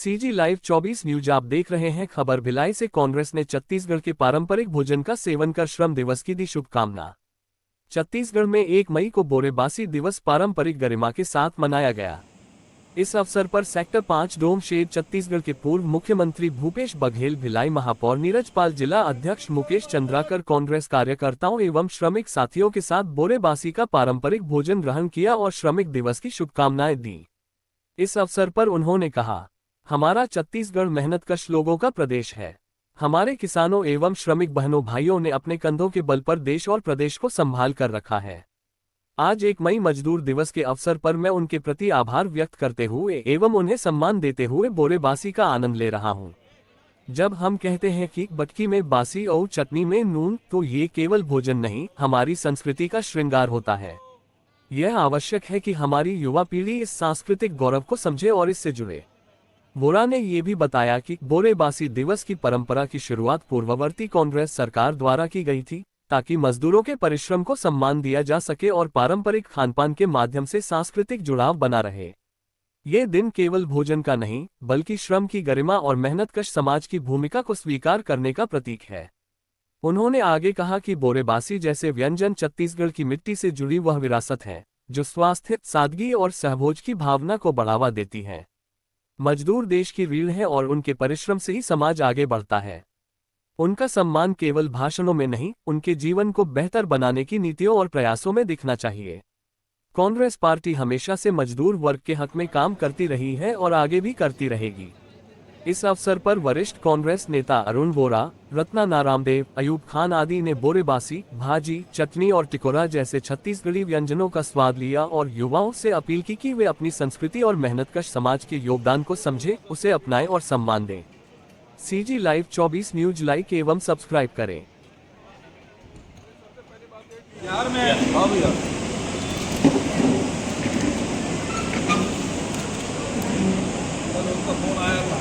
CG live 24 news आप देख रहे हैं। खबर भिलाई से कांग्रेस ने छत्तीसगढ़ के पारंपरिक भोजन का सेवन कर श्रम दिवस की दी शुभकामना। छत्तीसगढ़ में 1 मई को बोरेबासी दिवस पारंपरिक गरिमा के साथ मनाया गया। इस अवसर पर सेक्टर 5 डोम शेड छत्तीसगढ़ के पूर्व मुख्यमंत्री भूपेश बघेल, भिलाई महापौर नीरज पाल, जिला अध्यक्ष मुकेश चंद्राकर, कांग्रेस कार्यकर्ताओं एवं श्रमिक साथियों के साथ बोरेबासी का पारंपरिक भोजन ग्रहण किया और श्रमिक दिवस की शुभकामनाएं दी। इस अवसर पर उन्होंने कहा, हमारा छत्तीसगढ़ मेहनतकश लोगों का प्रदेश है। हमारे किसानों एवं श्रमिक बहनों भाइयों ने अपने कंधों के बल पर देश और प्रदेश को संभाल कर रखा है। आज 1 मई मजदूर दिवस के अवसर पर मैं उनके प्रति आभार व्यक्त करते हुए एवं उन्हें सम्मान देते हुए बोरेबासी का आनंद ले रहा हूं। जब हम कहते हैं कि बटकी में बासी और चटनी में नून, तो ये केवल भोजन नहीं, हमारी संस्कृति का श्रृंगार होता है। यह आवश्यक है कि हमारी युवा पीढ़ी इस सांस्कृतिक गौरव को समझे और इससे जुड़े। वोरा ने ये भी बताया कि बोरेबासी दिवस की परंपरा की शुरुआत पूर्ववर्ती कांग्रेस सरकार द्वारा की गई थी, ताकि मजदूरों के परिश्रम को सम्मान दिया जा सके और पारंपरिक खानपान के माध्यम से सांस्कृतिक जुड़ाव बना रहे। ये दिन केवल भोजन का नहीं, बल्कि श्रम की गरिमा और मेहनतकश समाज की भूमिका को स्वीकार करने का प्रतीक है। उन्होंने आगे कहा कि बोरेबासी जैसे व्यंजन छत्तीसगढ़ की मिट्टी से जुड़ी वह विरासत है, जो स्वास्थ्य, सादगी और सहभोज की भावना को बढ़ावा देती है। मजदूर देश की रीढ़ है और उनके परिश्रम से ही समाज आगे बढ़ता है। उनका सम्मान केवल भाषणों में नहीं, उनके जीवन को बेहतर बनाने की नीतियों और प्रयासों में दिखना चाहिए। कांग्रेस पार्टी हमेशा से मजदूर वर्ग के हक में काम करती रही है और आगे भी करती रहेगी। इस अवसर पर वरिष्ठ कांग्रेस नेता अरुण वोरा, रत्ना नारामदेव, अयूब खान आदि ने बोरेबासी, भाजी, चटनी और टिकोरा जैसे छत्तीसगढ़ी व्यंजनों का स्वाद लिया और युवाओं से अपील की कि वे अपनी संस्कृति और मेहनतकश समाज के योगदान को समझें, उसे अपनाएं और सम्मान दें। सीजी लाइव 24 न्यूज लाइक एवं सब्सक्राइब करें। यार मैं फोन आया था।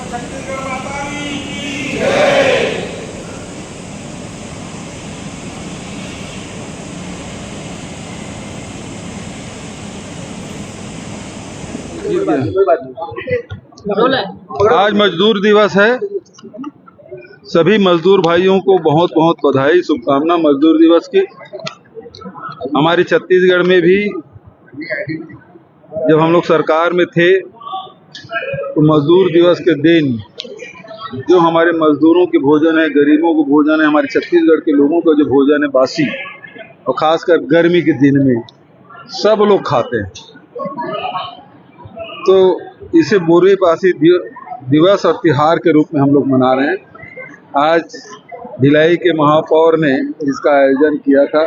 छत्तीसगढ़ माता की जय। आज मजदूर दिवस है। सभी मजदूर भाइयों को बहुत बहुत बधाई, शुभकामना मजदूर दिवस की। हमारी छत्तीसगढ़ में भी जब हम लोग सरकार में थे तो मजदूर दिवस के दिन जो हमारे मजदूरों के भोजन है, गरीबों को भोजन है, हमारे छत्तीसगढ़ के लोगों का जो भोजन है बासी, और खासकर गर्मी के दिन में सब लोग खाते हैं। तो इसे बोरेबासी दिवस और त्योहार के रूप में हम लोग मना रहे हैं। आज भिलाई के महापौर ने इसका आयोजन किया था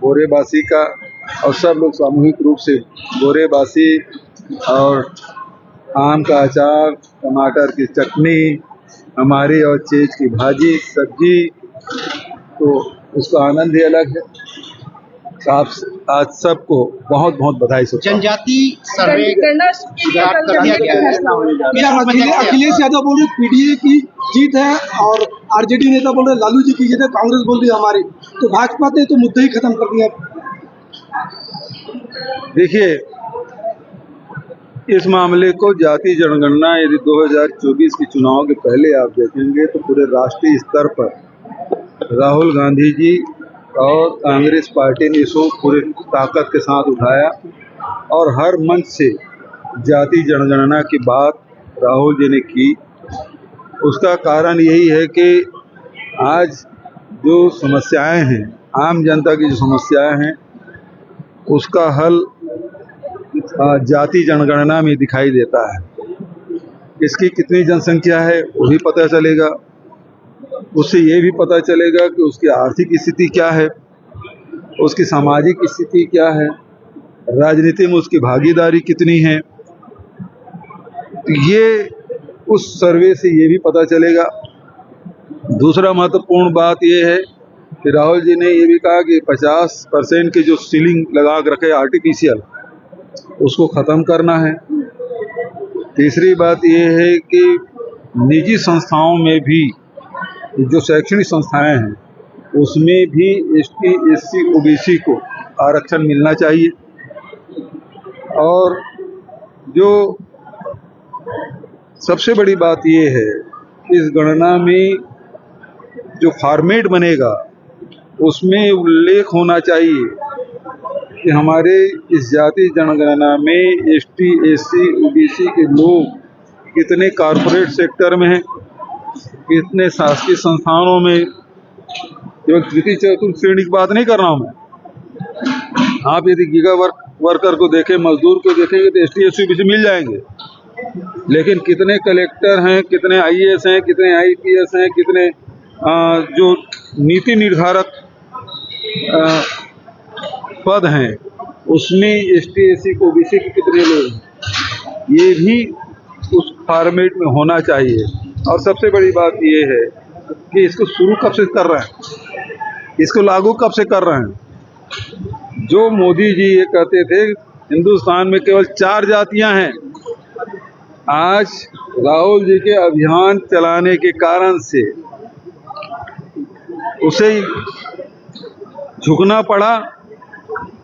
बोरेबासी का, और सब लोग सामूहिक रूप से बोरेबासी और आम का अचार, टमाटर की चटनी, हमारी और चीज की भाजी, सब्जी, तो उसका आनंद ही अलग है। आज सबको बहुत बहुत बधाई। जनजाति सर्वे कर दिया गया है। अखिलेश यादव बोल रहे पीडीए की जीत है और आरजेडी नेता बोल रहे लालू जी की जीत है, कांग्रेस बोल रही है हमारी, तो भाजपा ने तो मुद्दे ही खत्म कर दिया। देखिए, इस मामले को जाति जनगणना यदि 2024 के चुनाव के पहले आप देखेंगे तो पूरे राष्ट्रीय स्तर पर राहुल गांधी जी और कांग्रेस पार्टी ने इसको पूरे ताकत के साथ उठाया और हर मंच से जाति जनगणना की बात राहुल जी ने की। उसका कारण यही है कि आज जो समस्याएं हैं, आम जनता की जो समस्याएं हैं, उसका हल जाति जनगणना में दिखाई देता है। इसकी कितनी जनसंख्या है वो भी पता चलेगा, उससे ये भी पता चलेगा कि उसकी आर्थिक स्थिति क्या है, उसकी सामाजिक स्थिति क्या है, राजनीति में उसकी भागीदारी कितनी है। तो ये उस सर्वे से ये भी पता चलेगा। दूसरा महत्वपूर्ण बात ये है कि राहुल जी ने ये भी कहा कि 50% की जो सीलिंग लगा के रखे आर्टिफिशियल, उसको ख़त्म करना है। तीसरी बात ये है कि निजी संस्थाओं में भी जो शैक्षणिक संस्थाएं हैं उसमें भी एसटी, एससी, ओबीसी को आरक्षण मिलना चाहिए। और जो सबसे बड़ी बात ये है, इस गणना में जो फॉर्मेट बनेगा उसमें उल्लेख होना चाहिए कि हमारे इस जाति जनगणना में एसटी, एससी, ओबीसी के लोग कितने कॉरपोरेट सेक्टर में हैं, कितने शासकीय संस्थानों में। केवल तृतीय चतुर्थ श्रेणी की बात नहीं कर रहा हूं मैं। आप यदि गीगा वर्कर को देखें, मजदूर को देखेंगे तो एसटी, एससी, ओबीसी मिल जाएंगे, लेकिन कितने कलेक्टर हैं, कितने आईएएस हैं, कितने आईपीएस हैं, कितने जो नीति निर्धारक पद हैं, उसमें एसटी, एससी, ओबीसी के कितने लोग हैं, ये भी उस फॉर्मेट में होना चाहिए। और सबसे बड़ी बात ये है कि इसको शुरू कब से कर रहे हैं, इसको लागू कब से कर रहे हैं। जो मोदी जी ये कहते थे हिंदुस्तान में केवल 4 जातियां हैं, आज राहुल जी के अभियान चलाने के कारण से उसे झुकना पड़ा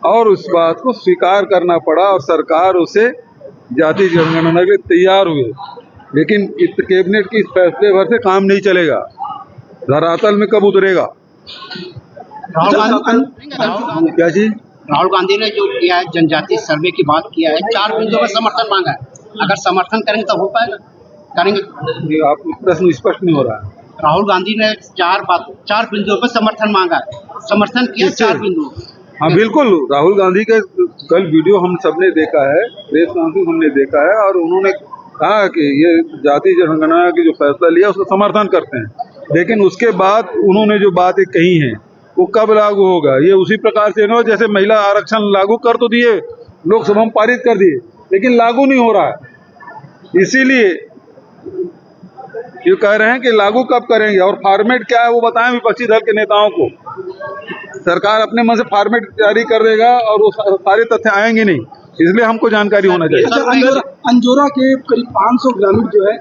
और उस बात को स्वीकार करना पड़ा और सरकार उसे जाति जनगणना के लिए तैयार हुए। लेकिन इस कैबिनेट के इस फैसले भर से काम नहीं चलेगा, धरातल में कब उतरेगा। क्या जी? राहुल गांधी ने जो किया है जनजाति सर्वे की बात किया है, 4 बिंदुओं पर समर्थन मांगा है। अगर समर्थन करेंगे तो हो पाएगा, करेंगे। आपको प्रश्न स्पष्ट नहीं हो रहा है। राहुल गांधी ने 4 बिंदुओं पर समर्थन मांगा है, समर्थन किया 4 बिंदुओं। हाँ बिल्कुल, राहुल गांधी का कल वीडियो हम सबने देखा है, प्रेस कॉन्फ्रेंस हमने देखा है, और उन्होंने कहा कि ये जाति जनगणना की जो फैसला लिया उसका समर्थन करते हैं। लेकिन उसके बाद उन्होंने जो बातें कही हैं वो कब लागू होगा, ये उसी प्रकार से ना जैसे महिला आरक्षण लागू कर तो दिए, लोकसभा में पारित कर दिए, लेकिन लागू नहीं हो रहा है। इसीलिए ये कह रहे हैं कि लागू कब करेंगे और फॉर्मेट क्या है वो बताएं विपक्षी दल के नेताओं को। सरकार अपने मन से फॉर्मेट जारी कर देगा और वो सारे तथ्य आएंगे नहीं, इसलिए हमको जानकारी होना चाहिए। अंजोरा के करीब 500 ग्रामीण जो है